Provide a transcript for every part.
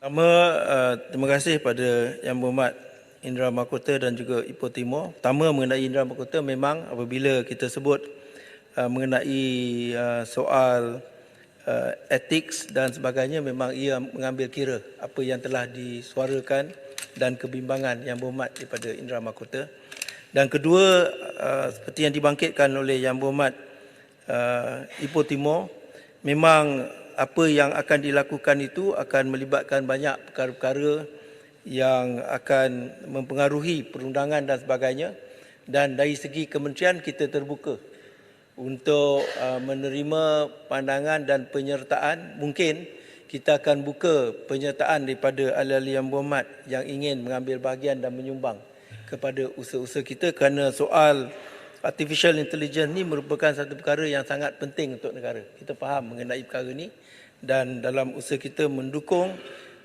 Pertama, terima kasih pada Yang Berhormat Indra Mahkota dan juga Ipoh Timur. Pertama, mengenai Indra Mahkota, memang apabila kita sebut mengenai soal etik dan sebagainya, memang ia mengambil kira apa yang telah disuarakan dan kebimbangan Yang Berhormat daripada Indra Mahkota. Dan kedua, seperti yang dibangkitkan oleh Yang Berhormat Ipoh Timur, memang apa yang akan dilakukan itu akan melibatkan banyak perkara-perkara yang akan mempengaruhi perundangan dan sebagainya. Dan dari segi kementerian, kita terbuka untuk menerima pandangan dan penyertaan. Mungkin kita akan buka penyertaan daripada ahli-ahli Yang Berhormat yang ingin mengambil bahagian dan menyumbang kepada usaha-usaha kita, kerana soal artificial intelligence ni merupakan satu perkara yang sangat penting untuk negara. Kita faham mengenai perkara ini dan dalam usaha kita mendukung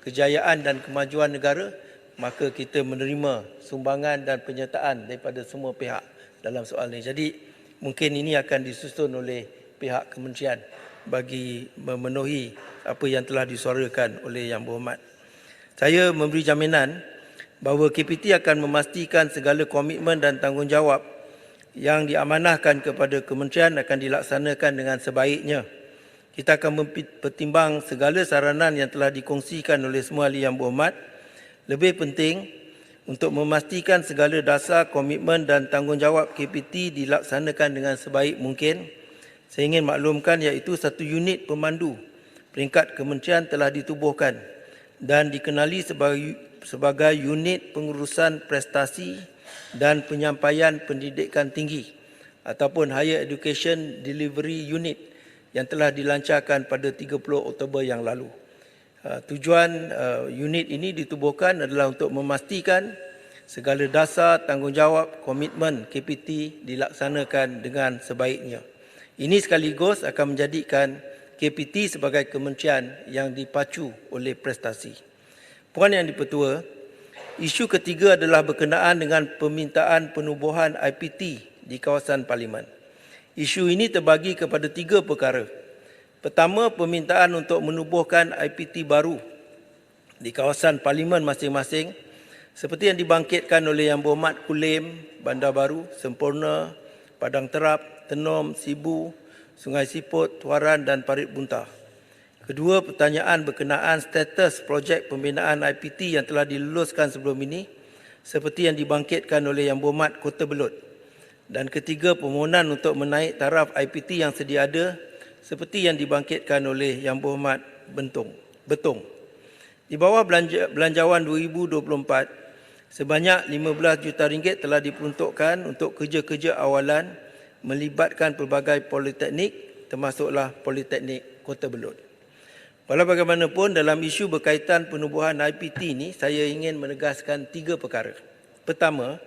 kejayaan dan kemajuan negara, maka kita menerima sumbangan dan penyertaan daripada semua pihak dalam soal ini. Jadi mungkin ini akan disusun oleh pihak kementerian bagi memenuhi apa yang telah disuarakan oleh Yang Berhormat. Saya memberi jaminan bahawa KPT akan memastikan segala komitmen dan tanggungjawab yang diamanahkan kepada kementerian akan dilaksanakan dengan sebaiknya. Kita akan mempertimbang segala saranan yang telah dikongsikan oleh semua ahli Yang Berhormat. Lebih penting, untuk memastikan segala dasar komitmen dan tanggungjawab KPT dilaksanakan dengan sebaik mungkin, saya ingin maklumkan iaitu satu unit pemandu peringkat kementerian telah ditubuhkan dan dikenali sebagai unit pengurusan prestasi dan penyampaian pendidikan tinggi ataupun Higher Education Delivery Unit yang telah dilancarkan pada 30 Oktober yang lalu. Tujuan unit ini ditubuhkan adalah untuk memastikan segala dasar tanggungjawab komitmen KPT dilaksanakan dengan sebaiknya. Ini sekaligus akan menjadikan KPT sebagai kementerian yang dipacu oleh prestasi. Puan Yang di-Pertua, isu ketiga adalah berkenaan dengan permintaan penubuhan IPT di kawasan Parlimen. Isu ini terbagi kepada 3 perkara. Pertama, permintaan untuk menubuhkan IPT baru di kawasan Parlimen masing-masing seperti yang dibangkitkan oleh Yang Berhormat Kulim, Bandar Baru, Sempurna, Padang Terap, Tenom, Sibu, Sungai Siput, Tuaran dan Parit Buntah. Kedua, pertanyaan berkenaan status projek pembinaan IPT yang telah diluluskan sebelum ini seperti yang dibangkitkan oleh Yang Berhormat Kota Belud. Dan ketiga, permohonan untuk menaik taraf IPT yang sedia ada seperti yang dibangkitkan oleh Yang Berhormat Betung. Di bawah belanjawan 2024, sebanyak RM15 juta telah diperuntukkan untuk kerja-kerja awalan melibatkan pelbagai politeknik termasuklah Politeknik Kota Belud. Walau bagaimanapun, dalam isu berkaitan penubuhan IPT ini, saya ingin menegaskan 3 perkara. Pertama,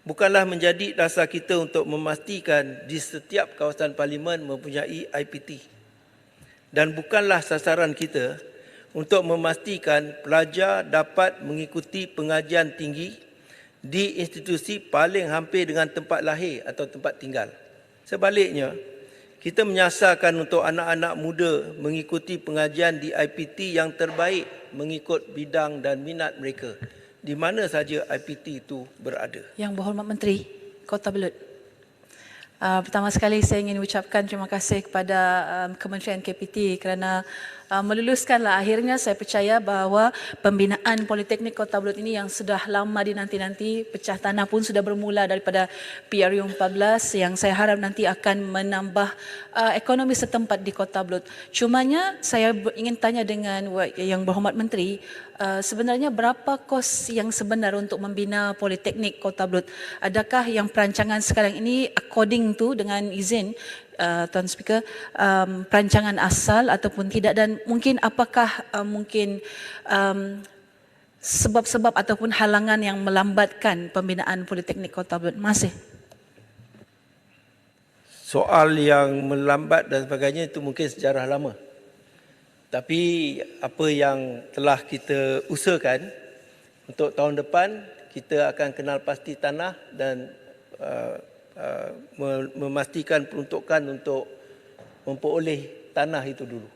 bukanlah menjadi dasar kita untuk memastikan di setiap kawasan Parlimen mempunyai IPT. Dan bukanlah sasaran kita untuk memastikan pelajar dapat mengikuti pengajian tinggi di institusi paling hampir dengan tempat lahir atau tempat tinggal. Sebaliknya, kita menyasarkan untuk anak-anak muda mengikuti pengajian di IPT yang terbaik mengikut bidang dan minat mereka, di mana saja IPT itu berada. Yang Berhormat Menteri Kota Belud. Pertama sekali saya ingin ucapkan terima kasih kepada Kementerian KPT kerana meluluskanlah akhirnya. Saya percaya bahawa pembinaan Politeknik Kota Belud ini yang sudah lama dinanti-nanti, pecah tanah pun sudah bermula daripada PRU 14 yang saya harap nanti akan menambah ekonomi setempat di Kota Belud. Cumanya saya ingin tanya dengan Yang Berhormat Menteri, sebenarnya berapa kos yang sebenar untuk membina Politeknik Kota Belud? Adakah yang perancangan sekarang ini according to dengan izin Tuan Speaker, perancangan asal ataupun tidak, dan mungkin apakah mungkin sebab-sebab ataupun halangan yang melambatkan pembinaan Politeknik Kota Belud? Terima kasih. Soal yang melambat dan sebagainya itu mungkin sejarah lama. Tapi apa yang telah kita usahakan untuk tahun depan, kita akan kenal pasti tanah dan memastikan peruntukan untuk memperoleh tanah itu dulu.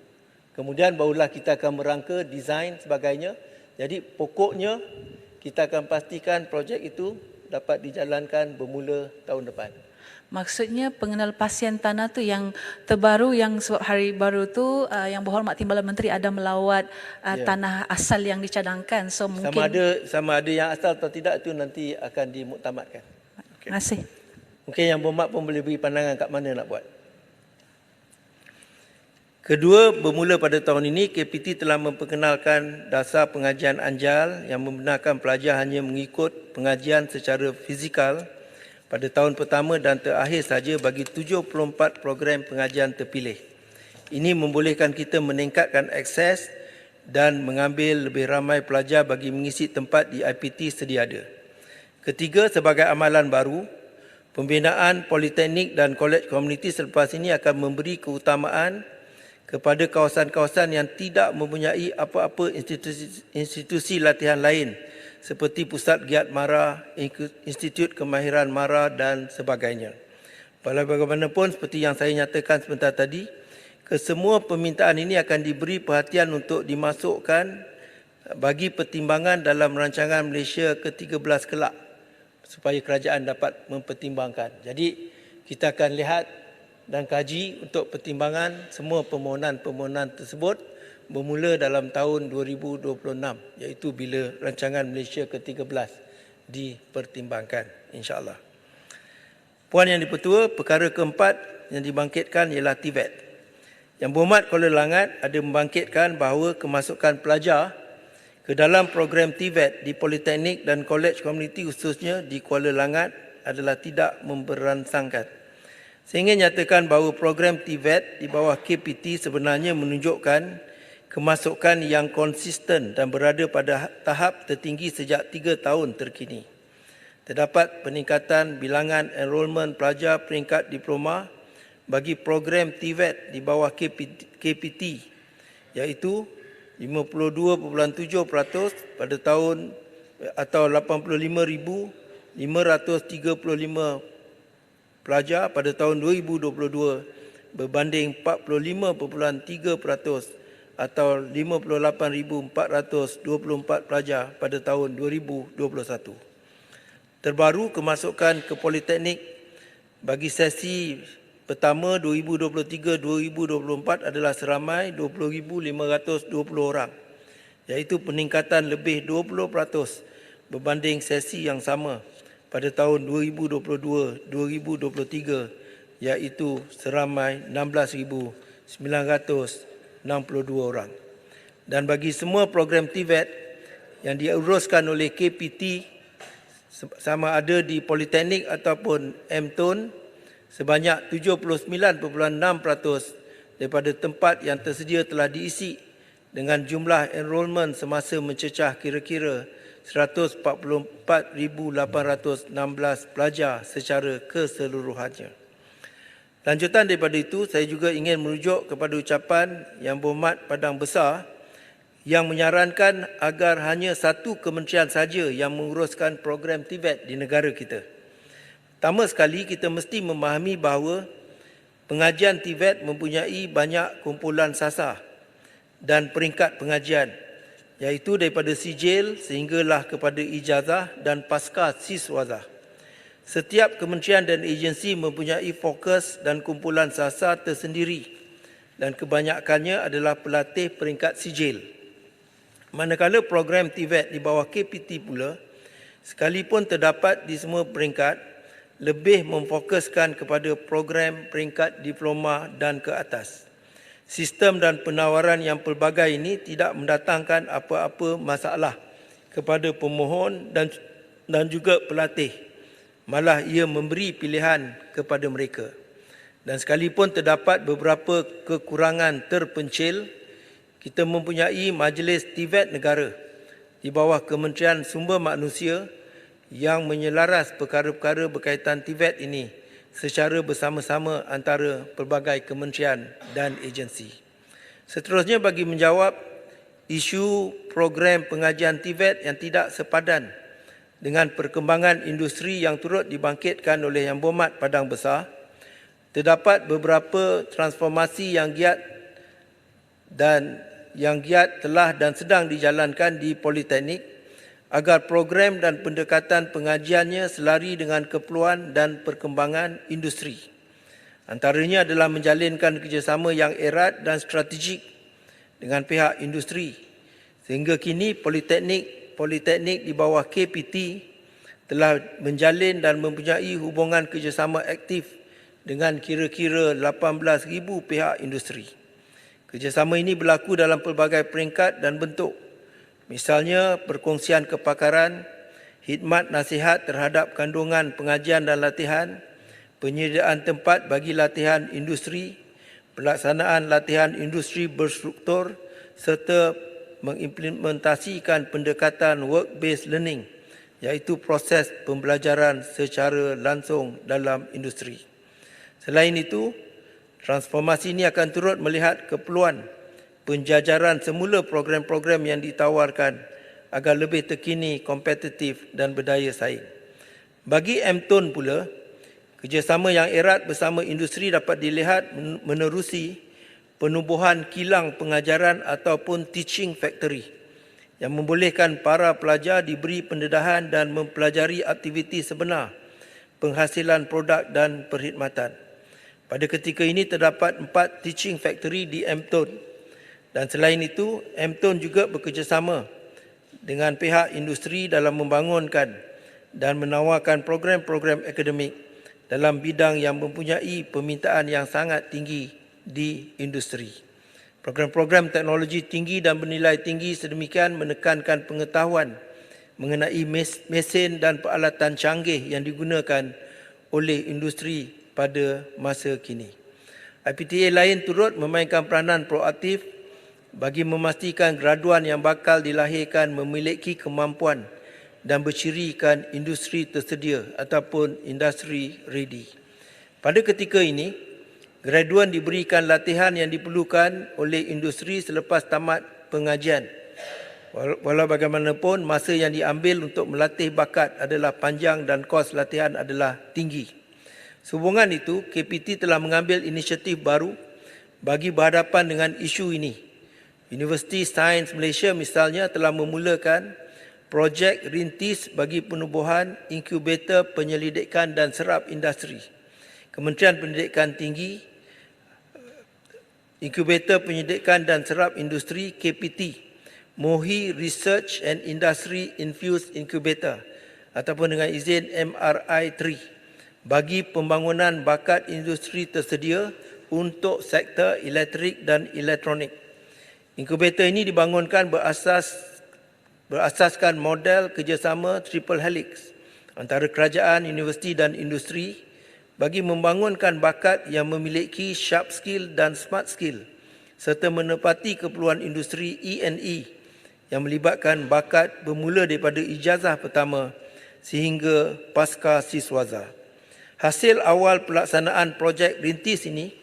Kemudian barulah kita akan merangka desain sebagainya. Jadi pokoknya kita akan pastikan projek itu dapat dijalankan bermula tahun depan. Maksudnya pengenalpasian tanah tu yang terbaru yang sebab hari baru tu yang Berhormat Timbalan Menteri ada melawat tanah asal yang dicadangkan. So mungkin Sama ada yang asal atau tidak itu nanti akan dimuktamadkan. Terima kasih. Mungkin yang berhormat pun boleh beri pandangan kat mana nak buat. Kedua, bermula pada tahun ini, KPT telah memperkenalkan dasar pengajian anjal yang membenarkan pelajar hanya mengikut pengajian secara fizikal pada tahun pertama dan terakhir saja bagi 74 program pengajian terpilih. Ini membolehkan kita meningkatkan akses dan mengambil lebih ramai pelajar bagi mengisi tempat di IPT sedia ada. Ketiga, sebagai amalan baru, pembinaan politeknik dan kolej komuniti selepas ini akan memberi keutamaan kepada kawasan-kawasan yang tidak mempunyai apa-apa institusi latihan lain seperti Pusat Giat Mara, Institut Kemahiran Mara dan sebagainya. Bagaimanapun seperti yang saya nyatakan sebentar tadi, kesemua permintaan ini akan diberi perhatian untuk dimasukkan bagi pertimbangan dalam rancangan Malaysia ke-13 kelak supaya kerajaan dapat mempertimbangkan. Jadi kita akan lihat dan kaji untuk pertimbangan semua permohonan-permohonan tersebut bermula dalam tahun 2026, iaitu bila rancangan Malaysia ke-13 dipertimbangkan, insya-Allah. Puan Yang Dipertua, perkara keempat yang dibangkitkan ialah TVET. Yang Berhormat Kuala Langat ada membangkitkan bahawa kemasukan pelajar ke dalam program TVET di Politeknik dan Kolej Komuniti khususnya di Kuala Langat adalah tidak memberansangkan. Saya ingin nyatakan bahawa program TVET di bawah KPT sebenarnya menunjukkan kemasukan yang konsisten dan berada pada tahap tertinggi sejak 3 tahun terkini. Terdapat peningkatan bilangan enrolment pelajar peringkat diploma bagi program TVET di bawah KPT iaitu 52.7% pada tahun atau 85,535 pelajar pada tahun 2022 berbanding 45.3% atau 58,424 pelajar pada tahun 2021. Terbaru kemasukan ke Politeknik bagi sesi pertama 2023-2024 adalah seramai 20,520 orang, iaitu peningkatan lebih 20% berbanding sesi yang sama pada tahun 2022-2023, iaitu seramai 16,962 orang. Dan bagi semua program TVET yang diuruskan oleh KPT sama ada di Politeknik ataupun MTUN, sebanyak 79.6% daripada tempat yang tersedia telah diisi dengan jumlah enrolment semasa mencecah kira-kira 144,816 pelajar secara keseluruhannya. Lanjutan daripada itu, saya juga ingin merujuk kepada ucapan Yang Berhormat Padang Besar yang menyarankan agar hanya satu kementerian saja yang menguruskan program TVET di negara kita. Pertama sekali, kita mesti memahami bahawa pengajian TVET mempunyai banyak kumpulan sasar dan peringkat pengajian, iaitu daripada sijil sehinggalah kepada ijazah dan pasca siswazah. Setiap kementerian dan agensi mempunyai fokus dan kumpulan sasar tersendiri dan kebanyakannya adalah pelatih peringkat sijil. Manakala program TVET di bawah KPT pula, sekalipun terdapat di semua peringkat, lebih memfokuskan kepada program peringkat diploma dan ke atas. Sistem dan penawaran yang pelbagai ini tidak mendatangkan apa-apa masalah kepada pemohon dan juga pelatih. Malah ia memberi pilihan kepada mereka. Dan sekalipun terdapat beberapa kekurangan terpencil, kita mempunyai Majlis TVET Negara di bawah Kementerian Sumber Manusia yang menyelaras perkara-perkara berkaitan TVET ini secara bersama-sama antara pelbagai kementerian dan agensi. Seterusnya, bagi menjawab isu program pengajian TVET yang tidak sepadan dengan perkembangan industri yang turut dibangkitkan oleh Yang Berhormat Padang Besar, terdapat beberapa transformasi yang giat dan yang giat telah dan sedang dijalankan di Politeknik agar program dan pendekatan pengajiannya selari dengan keperluan dan perkembangan industri. Antaranya adalah menjalinkan kerjasama yang erat dan strategik dengan pihak industri. Sehingga kini Politeknik di bawah KPT telah menjalin dan mempunyai hubungan kerjasama aktif dengan kira-kira 18,000 pihak industri. Kerjasama ini berlaku dalam pelbagai peringkat dan bentuk. Misalnya, perkongsian kepakaran, khidmat nasihat terhadap kandungan pengajian dan latihan, penyediaan tempat bagi latihan industri, pelaksanaan latihan industri berstruktur, serta mengimplementasikan pendekatan work-based learning, iaitu proses pembelajaran secara langsung dalam industri. Selain itu, transformasi ini akan turut melihat keperluan penjajaran semula program-program yang ditawarkan agar lebih terkini, kompetitif dan berdaya saing. Bagi MTON pula, kerjasama yang erat bersama industri dapat dilihat menerusi penubuhan kilang pengajaran ataupun teaching factory yang membolehkan para pelajar diberi pendedahan dan mempelajari aktiviti sebenar penghasilan produk dan perkhidmatan. Pada ketika ini terdapat 4 teaching factory di MTON dan selain itu MTON juga bekerjasama dengan pihak industri dalam membangunkan dan menawarkan program-program akademik dalam bidang yang mempunyai permintaan yang sangat tinggi di industri. Program-program teknologi tinggi dan bernilai tinggi sedemikian menekankan pengetahuan mengenai mesin dan peralatan canggih yang digunakan oleh industri pada masa kini. IPTA lain turut memainkan peranan proaktif bagi memastikan graduan yang bakal dilahirkan memiliki kemampuan dan bercirikan industri tersedia ataupun industry ready. Pada ketika ini, graduan diberikan latihan yang diperlukan oleh industri selepas tamat pengajian. Walau bagaimanapun, masa yang diambil untuk melatih bakat adalah panjang dan kos latihan adalah tinggi. Sehubungan itu, KPT telah mengambil inisiatif baru bagi berhadapan dengan isu ini. Universiti Sains Malaysia misalnya telah memulakan projek rintis bagi penubuhan inkubator penyelidikan dan serap industri. Kementerian Pendidikan Tinggi, Inkubator Penyelidikan dan Serap Industri KPT, MOHI Research and Industry Infused Incubator ataupun dengan izin MRI3 bagi pembangunan bakat industri tersedia untuk sektor elektrik dan elektronik. Inkubator ini dibangunkan berasaskan model kerjasama triple helix antara kerajaan, universiti dan industri bagi membangunkan bakat yang memiliki sharp skill dan smart skill serta menepati keperluan industri E&E yang melibatkan bakat bermula daripada ijazah pertama sehingga pasca siswaza. Hasil awal pelaksanaan projek rintis ini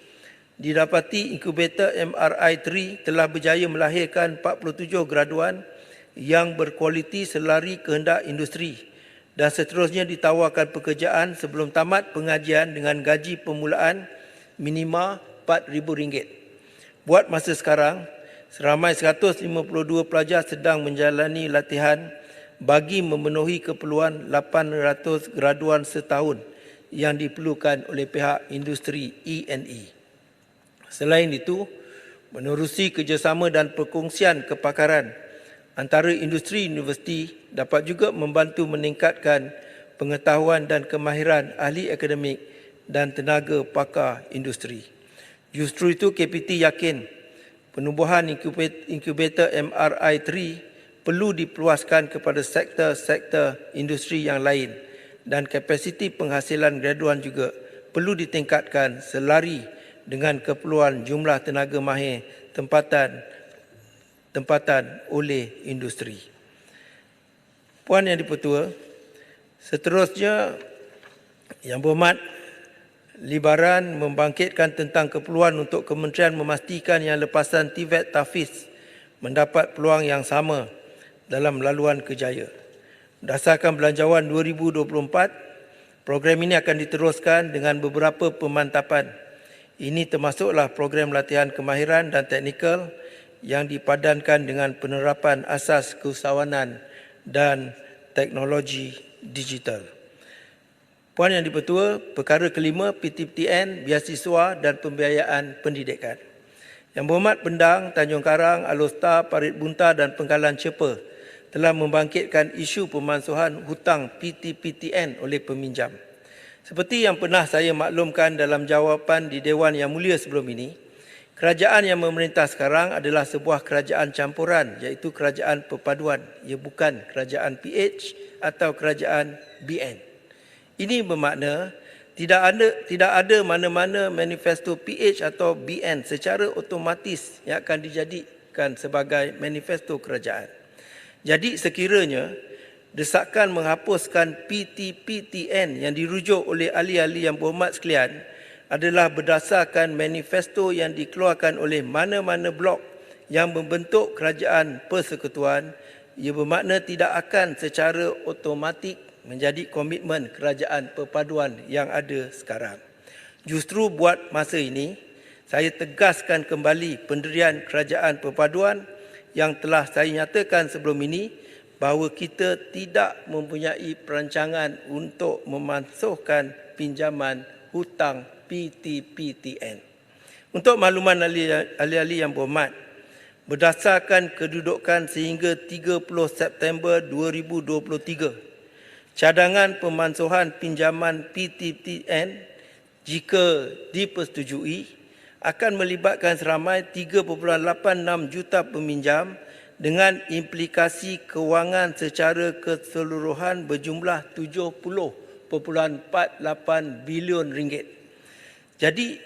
didapati inkubator MRI3 telah berjaya melahirkan 47 graduan yang berkualiti selari kehendak industri dan seterusnya ditawarkan pekerjaan sebelum tamat pengajian dengan gaji permulaan minima RM4,000. Buat masa sekarang, seramai 152 pelajar sedang menjalani latihan bagi memenuhi keperluan 800 graduan setahun yang diperlukan oleh pihak industri E&E. Selain itu, menerusi kerjasama dan perkongsian kepakaran antara industri universiti dapat juga membantu meningkatkan pengetahuan dan kemahiran ahli akademik dan tenaga pakar industri. Justru itu KPT yakin penubuhan inkubator MRI3 perlu diperluaskan kepada sektor-sektor industri yang lain dan kapasiti penghasilan graduan juga perlu ditingkatkan selari dengan keperluan jumlah tenaga mahir tempatan oleh industri. Puan Yang Dipertua, seterusnya Yang Berhormat Libaran membangkitkan tentang keperluan untuk kementerian memastikan yang lepasan TVET Tafiz mendapat peluang yang sama dalam laluan kerjaya. Berdasarkan belanjawan 2024, program ini akan diteruskan dengan beberapa pemantapan. Ini termasuklah program latihan kemahiran dan teknikal yang dipadankan dengan penerapan asas keusahawanan dan teknologi digital. Puan Yang di-Pertua, perkara kelima PTPTN, beasiswa dan pembiayaan pendidikan. Yang Berhormat Pendang, Tanjung Karang, Alor Star, Parit Bunta dan Penggalan Cepa telah membangkitkan isu pemansuhan hutang PTPTN oleh peminjam. Seperti yang pernah saya maklumkan dalam jawapan di Dewan Yang Mulia sebelum ini, kerajaan yang memerintah sekarang adalah sebuah kerajaan campuran, iaitu kerajaan perpaduan. Ia bukan kerajaan PH atau kerajaan BN. Ini bermakna tidak ada mana-mana manifesto PH atau BN secara otomatis yang akan dijadikan sebagai manifesto kerajaan. Jadi sekiranya desakan menghapuskan PTPTN yang dirujuk oleh ahli-ahli yang berhormat sekalian adalah berdasarkan manifesto yang dikeluarkan oleh mana-mana blok yang membentuk kerajaan persekutuan, ia bermakna tidak akan secara otomatik menjadi komitmen kerajaan perpaduan yang ada sekarang. Justru buat masa ini, saya tegaskan kembali pendirian kerajaan perpaduan yang telah saya nyatakan sebelum ini bahawa kita tidak mempunyai perancangan untuk memansuhkan pinjaman hutang PTPTN. Untuk makluman ahli-ahli yang berhormat, berdasarkan kedudukan sehingga 30 September 2023, cadangan pemansuhan pinjaman PTPTN jika dipersetujui akan melibatkan seramai 3.86 juta peminjam dengan implikasi kewangan secara keseluruhan berjumlah 70.48 bilion ringgit. Jadi,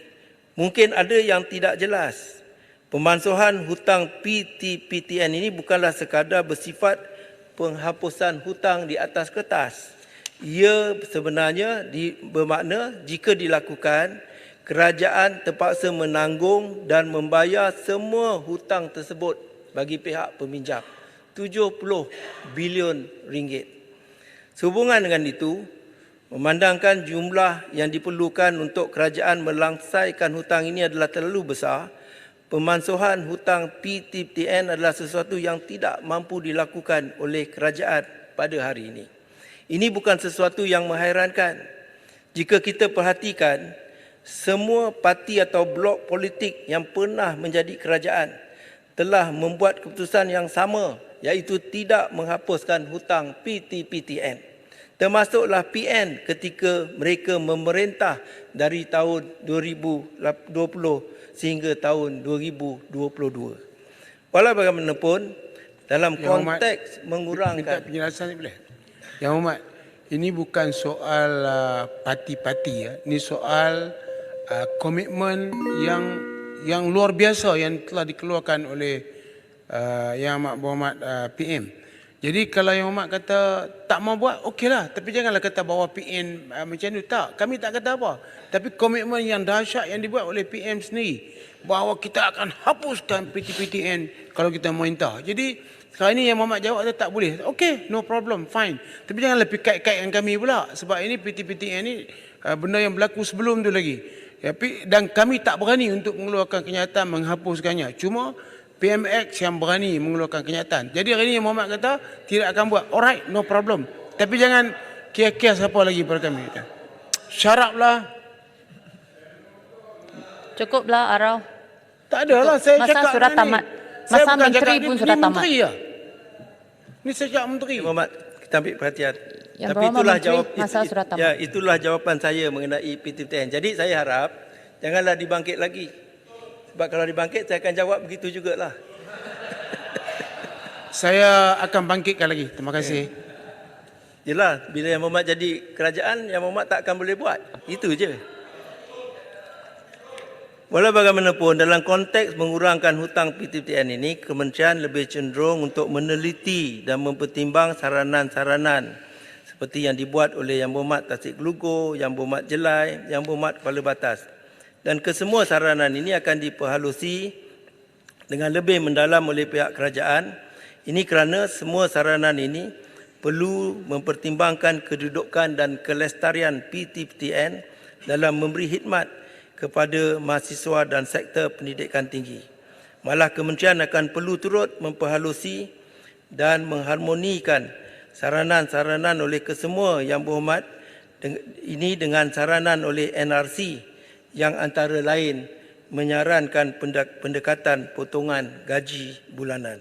mungkin ada yang tidak jelas. Pemansuhan hutang PTPTN ini bukanlah sekadar bersifat penghapusan hutang di atas kertas. Ia sebenarnya bermakna jika dilakukan, kerajaan terpaksa menanggung dan membayar semua hutang tersebut bagi pihak peminjam. 70 bilion ringgit. Sehubungan dengan itu, memandangkan jumlah yang diperlukan untuk kerajaan melangsaikan hutang ini adalah terlalu besar, pemansuhan hutang PTPTN adalah sesuatu yang tidak mampu dilakukan oleh kerajaan pada hari ini. Ini bukan sesuatu yang menghairankan. Jika kita perhatikan, semua parti atau blok politik yang pernah menjadi kerajaan telah membuat keputusan yang sama, iaitu tidak menghapuskan hutang PTPTN. Termasuklah PN ketika mereka memerintah dari tahun 2020 sehingga tahun 2022. Walau bagaimanapun, dalam konteks mengurangkan... Penjelasan ni boleh? Yang Hormat, ini bukan soal parti-parti ya. Ini soal komitmen yang luar biasa yang telah dikeluarkan oleh Yang Amat Berhormat PM. Jadi kalau Yang Hormat kata tak mau buat, okeylah. Tapi janganlah kata bahawa PM macam itu. Tak, kami tak kata apa. Tapi komitmen yang dahsyat yang dibuat oleh PM sendiri, bahawa kita akan hapuskan PTPTN kalau kita memerintah. Jadi sekarang ini Yang Muhammad jawab tak boleh. Okey, no problem, fine. Tapi janganlah kait-kaitkan kami pula. Sebab ini PTPTN ini benda yang berlaku sebelum tu lagi. Dan kami tak berani untuk mengeluarkan kenyataan menghapuskannya. Cuma PMX yang berani mengeluarkan kenyataan. Jadi hari ini Yang Muhammad kata tidak akan buat. Alright, no problem. Tapi jangan kias-kias apa lagi pada kami. Syaraplah. Cukuplah, Arau. Tak adalah saya Masa cakap sudah ni. tamat. Saya Masa bukan menteri cakap pun ni, sudah tamat. Menteri ya. Ni saya cakap menteri. Yang Berhormat, kita ambil perhatian. Yang Tapi Berhormat itulah Menteri, masa sudah tamat. Ya, itulah jawapan saya mengenai PTPTN. Jadi saya harap janganlah dibangkit lagi. Sebab kalau dibangkit saya akan jawab begitu jugalah. Saya akan bangkitkan lagi. Terima kasih. Yelah, bila Yang Berhormat jadi kerajaan, Yang Berhormat tak akan boleh buat. Itu je. Walau bagaimanapun, dalam konteks mengurangkan hutang PTPTN ini, Kementerian lebih cenderung untuk meneliti dan mempertimbang saranan-saranan seperti yang dibuat oleh Yang Berhormat Tasik Gelugur, Yang Berhormat Jelai, Yang Berhormat Kepala Batas. Dan kesemua saranan ini akan diperhalusi dengan lebih mendalam oleh pihak kerajaan. Ini kerana semua saranan ini perlu mempertimbangkan kedudukan dan kelestarian PTPTN dalam memberi khidmat kepada mahasiswa dan sektor pendidikan tinggi. Malah kementerian akan perlu turut memperhalusi dan mengharmonikan saranan-saranan oleh kesemua Yang Berhormat ini dengan saranan oleh NRC yang antara lain menyarankan pendekatan potongan gaji bulanan.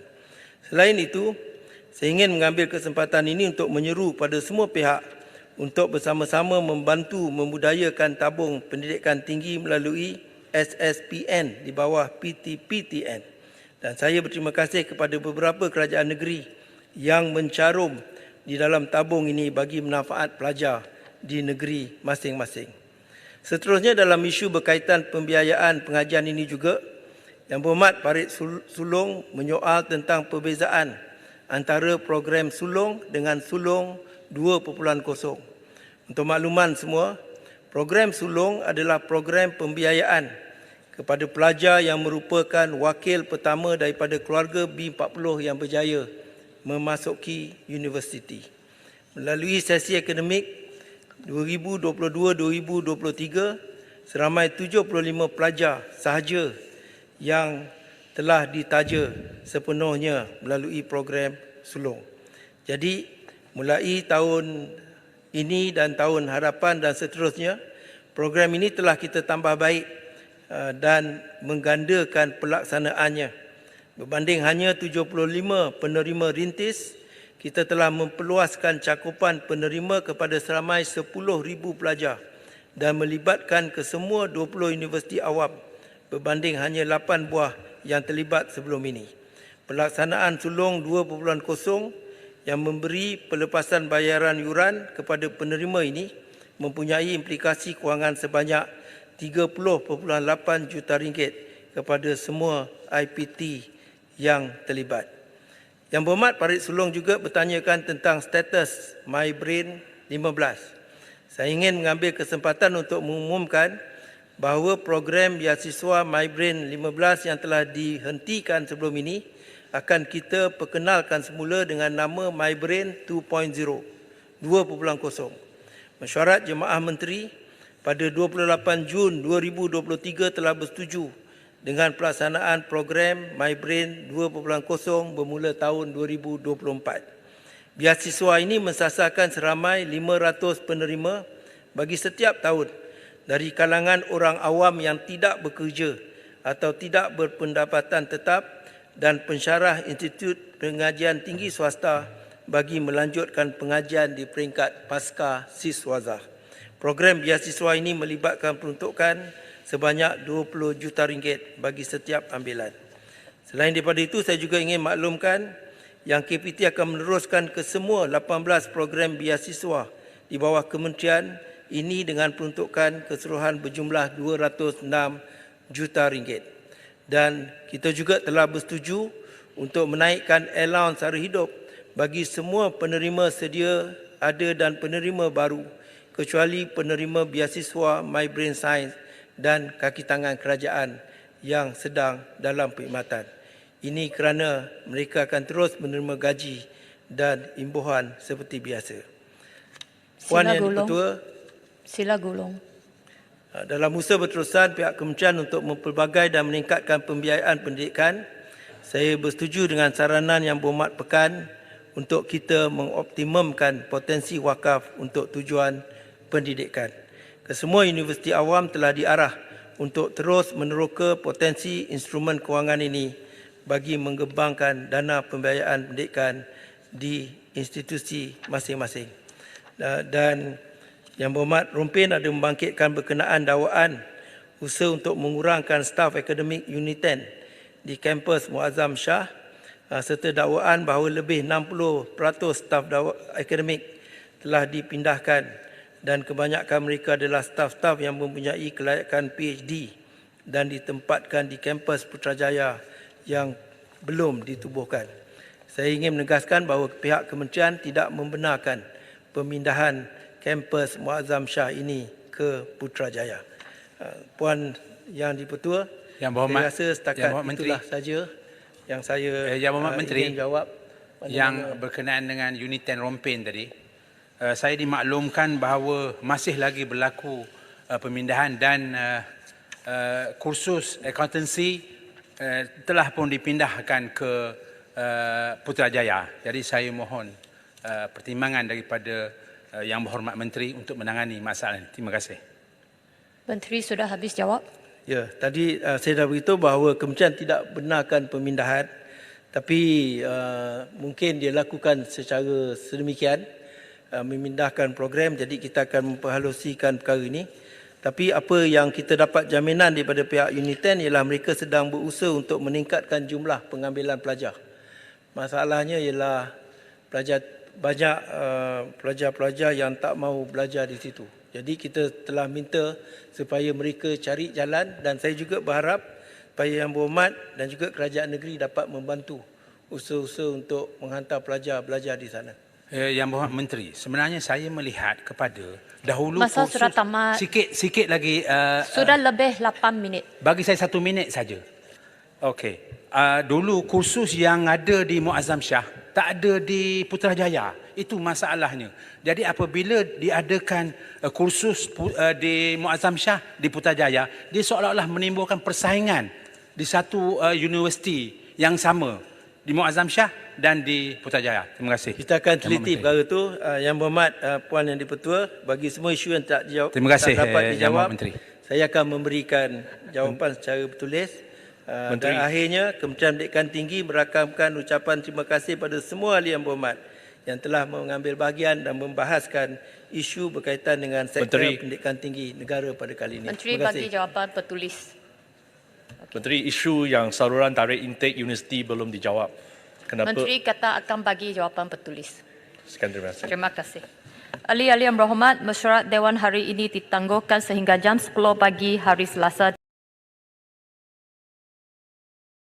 Selain itu, saya ingin mengambil kesempatan ini untuk menyeru pada semua pihak untuk bersama-sama membantu membudayakan tabung pendidikan tinggi melalui SSPN di bawah PTPTN. Dan saya berterima kasih kepada beberapa kerajaan negeri yang mencarum di dalam tabung ini bagi manfaat pelajar di negeri masing-masing. Seterusnya dalam isu berkaitan pembiayaan pengajian ini juga, Yang Berhormat Farid Sulong menyoal tentang perbezaan antara program sulung dengan sulung 2.0. Untuk makluman semua, program sulung adalah program pembiayaan kepada pelajar yang merupakan wakil pertama daripada keluarga B40 yang berjaya memasuki universiti. Melalui sesi akademik 2022-2023, seramai 75 pelajar sahaja yang telah ditaja sepenuhnya melalui program sulung. Jadi, mulai tahun ini dan tahun hadapan dan seterusnya, program ini telah kita tambah baik dan menggandakan pelaksanaannya. Berbanding hanya 75 penerima rintis, kita telah memperluaskan cakupan penerima kepada seramai 10,000 pelajar dan melibatkan kesemua 20 universiti awam berbanding hanya 8 buah yang terlibat sebelum ini. Pelaksanaan sulung 2.0 yang memberi pelepasan bayaran yuran kepada penerima ini mempunyai implikasi kewangan sebanyak 30.8 juta ringgit kepada semua IPT yang terlibat. Yang Berhormat Farid Sulong juga bertanyakan tentang status MyBrain 15. Saya ingin mengambil kesempatan untuk mengumumkan bahawa program beasiswa MyBrain 15 yang telah dihentikan sebelum ini akan kita perkenalkan semula dengan nama MyBrain 2.0. Mesyuarat Jemaah Menteri pada 28 Jun 2023 telah bersetuju dengan pelaksanaan program MyBrain 2.0 bermula tahun 2024. Beasiswa ini mensasarkan seramai 500 penerima bagi setiap tahun dari kalangan orang awam yang tidak bekerja atau tidak berpendapatan tetap dan pensyarah Institut Pengajian Tinggi Swasta bagi melanjutkan pengajian di peringkat pasca siswazah. Program beasiswa ini melibatkan peruntukan sebanyak 20 juta ringgit bagi setiap ambilan. Selain daripada itu, saya juga ingin maklumkan yang KPT akan meneruskan ke semua 18 program beasiswa di bawah kementerian ini dengan peruntukan keseluruhan berjumlah 206 juta ringgit. Dan kita juga telah bersetuju untuk menaikkan allowance sara hidup bagi semua penerima sedia ada dan penerima baru kecuali penerima beasiswa MyBrain Science dan kaki tangan kerajaan yang sedang dalam perkhidmatan. Ini kerana mereka akan terus menerima gaji dan imbuhan seperti biasa. Puan Yang Di-Pertua, Sila Golong. Dalam usaha berterusan pihak kementerian untuk mempelbagai dan meningkatkan pembiayaan pendidikan, saya bersetuju dengan saranan Yang Berhormat Pekan untuk kita mengoptimumkan potensi wakaf untuk tujuan pendidikan. Kesemua universiti awam telah diarah untuk terus meneroka potensi instrumen kewangan ini bagi mengembangkan dana pembiayaan pendidikan di institusi masing-masing. Dan Yang Berhormat Rompin ada membangkitkan berkenaan dakwaan usaha untuk mengurangkan staf akademik Unit 10 di kampus Muazzam Shah serta dakwaan bahawa lebih 60% staf akademik telah dipindahkan dan kebanyakan mereka adalah staf-staf yang mempunyai kelayakan PhD dan ditempatkan di kampus Putrajaya yang belum ditubuhkan. Saya ingin menegaskan bahawa pihak kementerian tidak membenarkan pemindahan kampus Muazzam Shah ini ke Putrajaya. Puan Yang Di-Pertua, Yang Berhormat, saya rasa setakat itulah saja yang saya Yang Berhormat Menteri, ingin jawab. yang berkenaan dengan Unit 10 Rompin tadi, saya dimaklumkan bahawa masih lagi berlaku pemindahan dan kursus accountancy telah pun dipindahkan ke Putrajaya. Jadi saya mohon pertimbangan daripada Yang Berhormat Menteri untuk menangani masalah ini. Terima kasih. Menteri sudah habis jawab. Ya, tadi saya dah beritahu bahawa kementerian tidak benarkan pemindahan, tapi mungkin dia lakukan secara sedemikian, memindahkan program, jadi kita akan memperhalusikan perkara ini. Tapi apa yang kita dapat jaminan daripada pihak Uniten ialah mereka sedang berusaha untuk meningkatkan jumlah pengambilan pelajar. Masalahnya ialah banyak pelajar-pelajar yang tak mahu belajar di situ. Jadi kita telah minta supaya mereka cari jalan, dan saya juga berharap supaya Yang Berhormat dan juga kerajaan negeri dapat membantu usaha-usaha untuk menghantar pelajar belajar di sana. Yang Berhormat Menteri, sebenarnya saya melihat kepada dahulu Masa sudah tamat. sikit lagi Sudah lebih 8 minit. bagi saya 1 minit saja. Okey. Dulu kursus yang ada di Muazzam Shah tak ada di Putrajaya. Itu masalahnya. Jadi apabila diadakan kursus di Muazzam Shah di Putrajaya, dia seolah-olah menimbulkan persaingan di satu universiti yang sama di Muazzam Shah dan di Putrajaya. Terima kasih. Kita akan teliti Yang perkara itu. Yang Berhormat Puan Yang di-Pertua, bagi semua isu yang tak dijawab, Terima kasih, tak dapat Yang dijawab, Berhormat Menteri. saya akan memberikan jawapan secara bertulis. Dan akhirnya Kementerian Pendidikan Tinggi merakamkan ucapan terima kasih pada semua ahli Yang Berhormat yang telah mengambil bahagian dan membahaskan isu berkaitan dengan sektor pendidikan tinggi negara pada kali ini. Menteri Terima kasih. bagi jawapan bertulis. Menteri, isu yang saluran tarikh intake universiti belum dijawab. Kenapa? Menteri kata akan bagi jawapan bertulis. Sekian, terima kasih. Terima kasih. Ahli-ahli yang berhormat, mesyuarat Dewan hari ini ditangguhkan sehingga jam 10 pagi hari Selasa